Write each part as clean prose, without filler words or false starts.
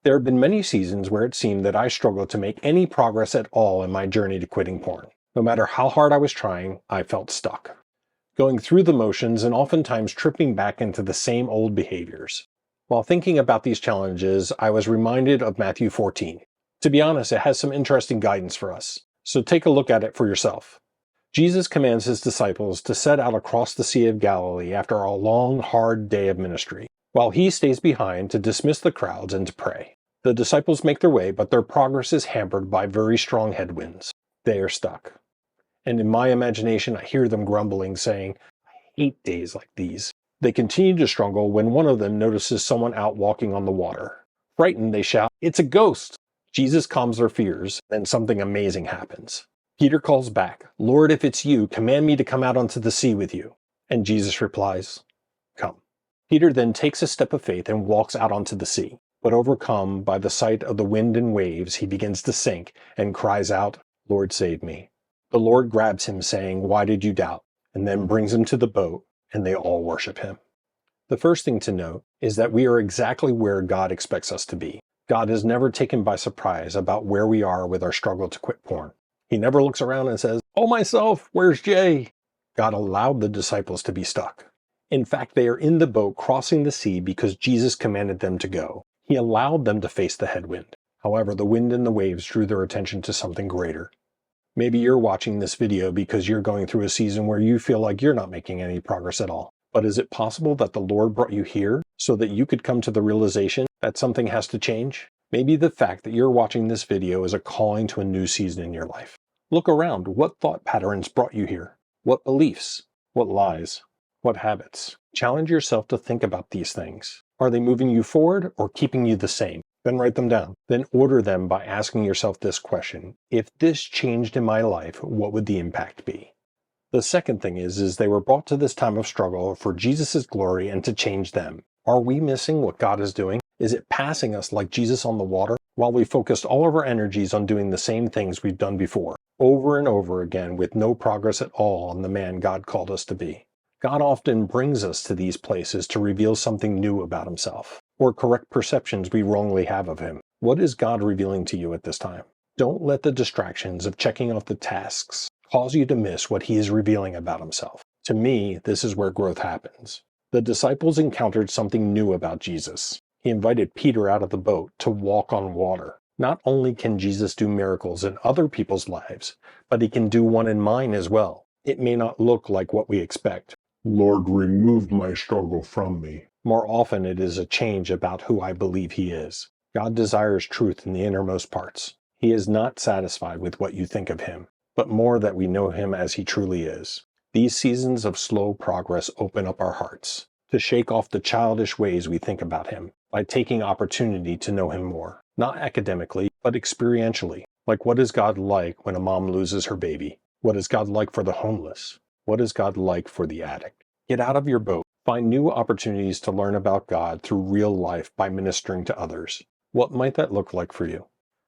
There have been many seasons where it seemed that I struggled to make any progress at all in my journey to quitting porn. No matter how hard I was trying, I felt stuck. Going through the motions and oftentimes tripping back into the same old behaviors. While thinking about these challenges, I was reminded of Matthew 14. To be honest, it has some interesting guidance for us, so take a look at it for yourself. Jesus commands his disciples to set out across the Sea of Galilee after a long, hard day of ministry, while he stays behind to dismiss the crowds and to pray. The disciples make their way, but their progress is hampered by very strong headwinds. They are stuck. And in my imagination, I hear them grumbling, saying, "I hate days like these." They continue to struggle when one of them notices someone out walking on the water. Frightened, they shout, "It's a ghost!" Jesus calms their fears, then something amazing happens. Peter calls back, "Lord, if it's you, command me to come out onto the sea with you." And Jesus replies, "Come." Peter then takes a step of faith and walks out onto the sea. But overcome by the sight of the wind and waves, he begins to sink and cries out, "Lord, save me." The Lord grabs him, saying, "Why did you doubt?" and then brings him to the boat, and they all worship him. The first thing to note is that we are exactly where God expects us to be. God is never taken by surprise about where we are with our struggle to quit porn. He never looks around and says, "Oh, myself, where's Jay?" God allowed the disciples to be stuck. In fact, they are in the boat crossing the sea because Jesus commanded them to go. He allowed them to face the headwind. However, the wind and the waves drew their attention to something greater. Maybe you're watching this video because you're going through a season where you feel like you're not making any progress at all. But is it possible that the Lord brought you here so that you could come to the realization that something has to change? Maybe the fact that you're watching this video is a calling to a new season in your life. Look around. What thought patterns brought you here? What beliefs? What lies? What habits? Challenge yourself to think about these things. Are they moving you forward or keeping you the same? Then write them down. Then order them by asking yourself this question: if this changed in my life, what would the impact be? The second thing is they were brought to this time of struggle for Jesus' glory and to change them. Are we missing what God is doing? Is it passing us like Jesus on the water while we focused all of our energies on doing the same things we've done before, over and over again, with no progress at all on the man God called us to be? God often brings us to these places to reveal something new about himself, or correct perceptions we wrongly have of him. What is God revealing to you at this time? Don't let the distractions of checking off the tasks cause you to miss what he is revealing about himself. To me, this is where growth happens. The disciples encountered something new about Jesus. He invited Peter out of the boat to walk on water. Not only can Jesus do miracles in other people's lives, but he can do one in mine as well. It may not look like what we expect. Lord, remove my struggle from me. More often it is a change about who I believe he is. God desires truth in the innermost parts. He is not satisfied with what you think of him, but more that we know him as he truly is. These seasons of slow progress open up our hearts to shake off the childish ways we think about him by taking opportunity to know him more, not academically, but experientially. Like, what is God like when a mom loses her baby? What is God like for the homeless? What is God like for the addict? Get out of your boat. Find new opportunities to learn about God through real life by ministering to others. What might that look like for you?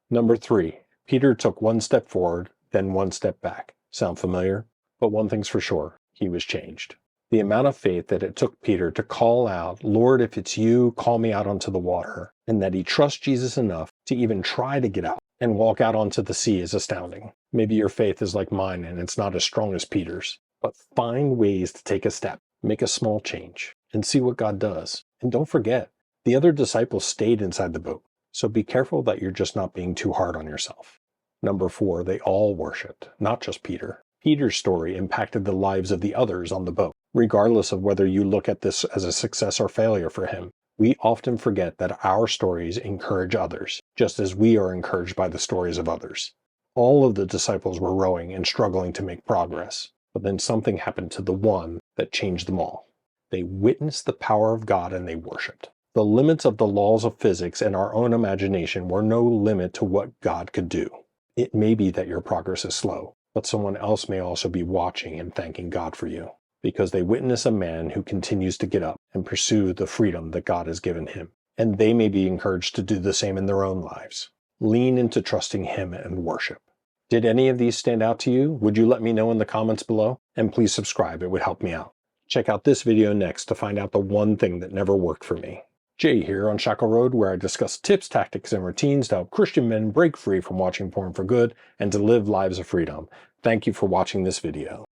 Number 3, Peter took one step forward, then one step back. Sound familiar? But one thing's for sure, he was changed. The amount of faith that it took Peter to call out, "Lord, if it's you, call me out onto the water," and that he trusts Jesus enough to even try to get out and walk out onto the sea is astounding. Maybe your faith is like mine and it's not as strong as Peter's. But find ways to take a step, make a small change, and see what God does. And don't forget, the other disciples stayed inside the boat, so be careful that you're just not being too hard on yourself. Number 4, they all worshiped, not just Peter. Peter's story impacted the lives of the others on the boat. Regardless of whether you look at this as a success or failure for him, we often forget that our stories encourage others, just as we are encouraged by the stories of others. All of the disciples were rowing and struggling to make progress. But then something happened to the one that changed them all. They witnessed the power of God and they worshiped. The limits of the laws of physics and our own imagination were no limit to what God could do. It may be that your progress is slow, but someone else may also be watching and thanking God for you, because they witness a man who continues to get up and pursue the freedom that God has given him. And they may be encouraged to do the same in their own lives. Lean into trusting him and worship. Did any of these stand out to you? Would you let me know in the comments below? And please subscribe, it would help me out. Check out this video next to find out the one thing that never worked for me. Jay here on Shackle Road, where I discuss tips, tactics, and routines to help Christian men break free from watching porn for good and to live lives of freedom. Thank you for watching this video.